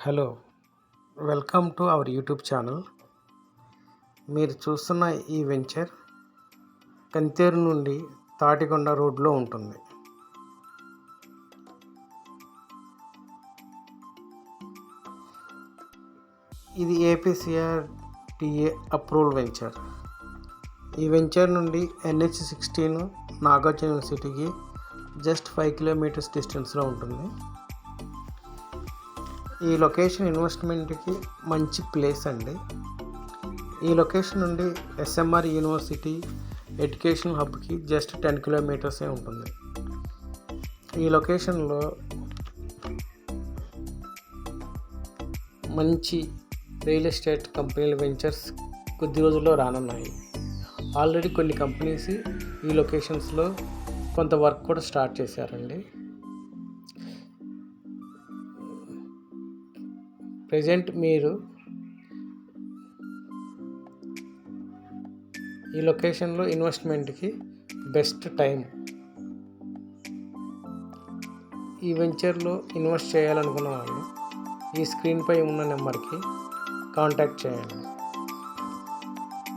Hello, welcome to our YouTube channel. మీరు చూస్తున్న ఈ వెంచర్ కంతేరు నుండి తాటికొండ రోడ్లో ఉంటుంది. ఇది APCRDA అప్రూవ్డ్ వెంచర్. ఈ వెంచర్ నుండి NH16 నాగార్జున యూనివర్సిటీకి జస్ట్ 5 కిలోమీటర్స్ డిస్టెన్స్లో ఉంటుంది. ఈ లొకేషన్ ఇన్వెస్ట్మెంట్కి మంచి ప్లేస్ అండి. ఈ లొకేషన్ నుండి SMR యూనివర్సిటీ ఎడ్యుకేషన్ హబ్కి జస్ట్ 10 కిలోమీటర్సే ఉంటుంది. ఈ లొకేషన్లో మంచి రియల్ ఎస్టేట్ కంపెనీల వెంచర్స్ కొద్ది రోజుల్లో రానున్నాయి. ఆల్రెడీ కొన్ని కంపెనీస్ ఈ లొకేషన్స్లో కొంత వర్క్ కూడా స్టార్ట్ చేశారండి. ప్రజెంట్ మీరు ఈ లొకేషన్లో ఇన్వెస్ట్మెంట్కి బెస్ట్ టైం. ఈ వెంచర్లో ఇన్వెస్ట్ చేయాలనుకున్న వాళ్ళు ఈ స్క్రీన్పై ఉన్న నెంబర్కి కాంటాక్ట్ చేయండి.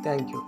Thank you.